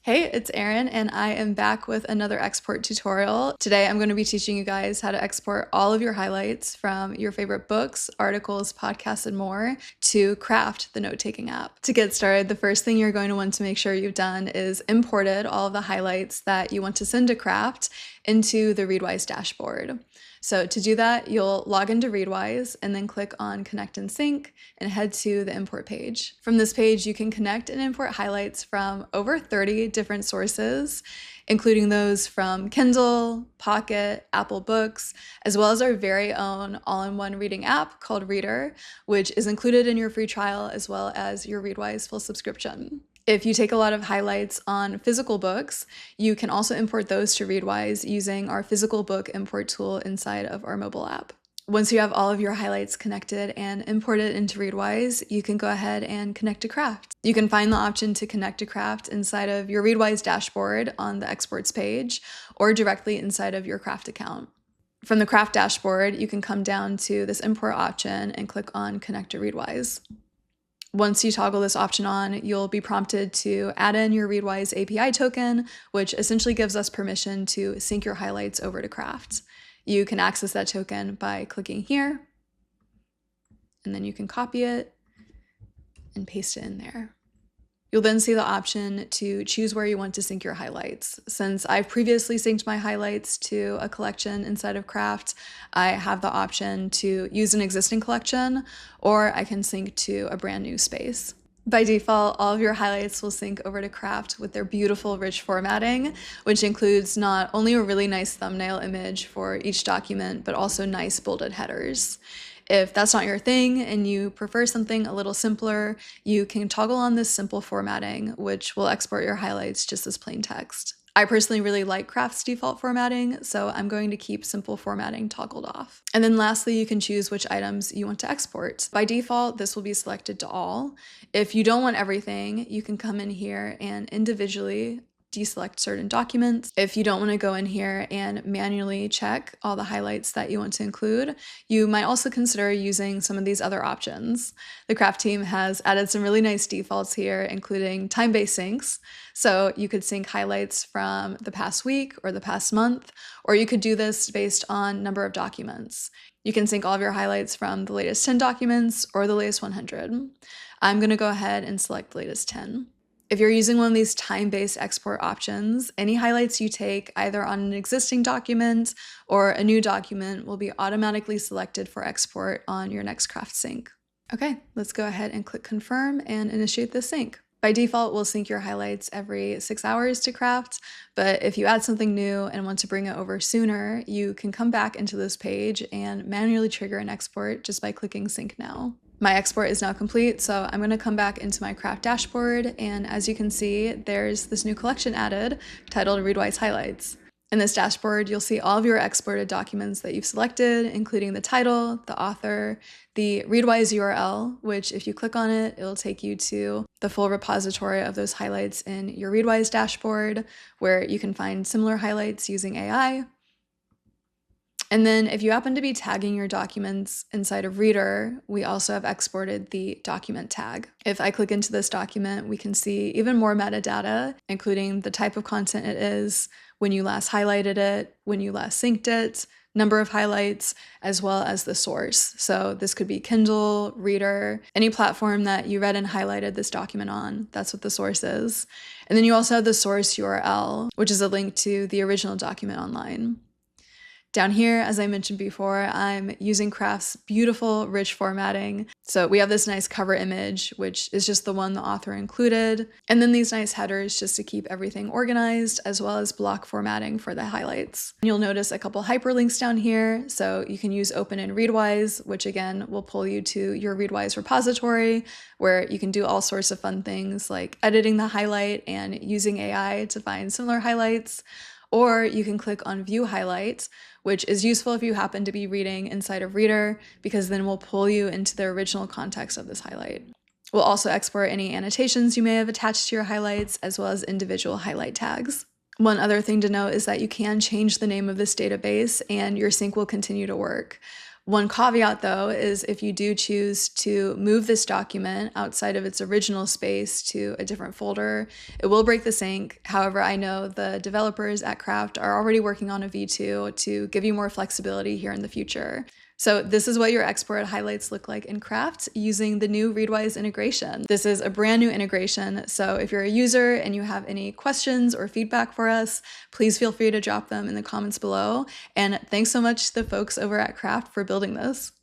Hey, it's Erin, and I am back with another export tutorial. Today I'm going to be teaching you guys how to export all of your highlights from your favorite books, articles, podcasts, and more to Craft, the note-taking app. To get started, the first thing you're going to want to make sure you've done is imported all of the highlights that you want to send to Craft into the Readwise dashboard. So to do that, you'll log into Readwise and then click on Connect and Sync and head to the import page. From this page, you can connect and import highlights from over 30 different sources, including those from Kindle, Pocket, Apple Books, as well as our very own all-in-one reading app called Reader, which is included in your free trial as well as your Readwise full subscription. If you take a lot of highlights on physical books, you can also import those to Readwise using our physical book import tool inside of our mobile app. Once you have all of your highlights connected and imported into Readwise, you can go ahead and connect to Craft. You can find the option to connect to Craft inside of your Readwise dashboard on the exports page or directly inside of your Craft account. From the Craft dashboard, you can come down to this import option and click on Connect to Readwise. Once you toggle this option on, you'll be prompted to add in your Readwise API token, which essentially gives us permission to sync your highlights over to Craft. You can access that token by clicking here, and then you can copy it and paste it in there. You'll then see the option to choose where you want to sync your highlights. Since I've previously synced my highlights to a collection inside of Craft, I have the option to use an existing collection, or I can sync to a brand new space. By default, all of your highlights will sync over to Craft with their beautiful, rich formatting, which includes not only a really nice thumbnail image for each document, but also nice bolded headers. If that's not your thing and you prefer something a little simpler, you can toggle on this simple formatting, which will export your highlights just as plain text. I personally really like Craft's default formatting, so I'm going to keep simple formatting toggled off. And then lastly, you can choose which items you want to export. By default, this will be selected to all. If you don't want everything, you can come in here and individually deselect certain documents. If you don't want to go in here and manually check all the highlights that you want to include, you might also consider using some of these other options. The Craft team has added some really nice defaults here, including time-based syncs. So you could sync highlights from the past week or the past month, or you could do this based on number of documents. You can sync all of your highlights from the latest 10 documents or the latest 100. I'm going to go ahead and select the latest 10. If you're using one of these time-based export options, any highlights you take either on an existing document or a new document will be automatically selected for export on your next Craft sync. Okay, let's go ahead and click confirm and initiate the sync. By default, we'll sync your highlights every 6 hours to Craft, but if you add something new and want to bring it over sooner, you can come back into this page and manually trigger an export just by clicking sync now. My export is now complete, so I'm going to come back into my Craft dashboard, and as you can see, there's this new collection added titled Readwise Highlights. In this dashboard, you'll see all of your exported documents that you've selected, including the title, the author, the Readwise URL, which if you click on it, it'll take you to the full repository of those highlights in your Readwise dashboard, where you can find similar highlights using AI. And then if you happen to be tagging your documents inside of Reader, we also have exported the document tag. If I click into this document, we can see even more metadata, including the type of content it is, when you last highlighted it, when you last synced it, number of highlights, as well as the source. So this could be Kindle, Reader, any platform that you read and highlighted this document on. That's what the source is. And then you also have the source URL, which is a link to the original document online. Down here, as I mentioned before, I'm using Craft's beautiful, rich formatting. So we have this nice cover image, which is just the one the author included, and then these nice headers just to keep everything organized, as well as block formatting for the highlights. You'll notice a couple hyperlinks down here, so you can use Open in Readwise, which again will pull you to your Readwise repository, where you can do all sorts of fun things like editing the highlight and using AI to find similar highlights. Or you can click on View Highlight, which is useful if you happen to be reading inside of Reader, because then we'll pull you into the original context of this highlight. We'll also export any annotations you may have attached to your highlights, as well as individual highlight tags. One other thing to note is that you can change the name of this database and your sync will continue to work. One caveat though is if you do choose to move this document outside of its original space to a different folder, it will break the sync. However, I know the developers at Craft are already working on a V2 to give you more flexibility here in the future. So this is what your export highlights look like in Craft using the new Readwise integration. This is a brand new integration, so if you're a user and you have any questions or feedback for us, please feel free to drop them in the comments below. And thanks so much to the folks over at Craft for building this.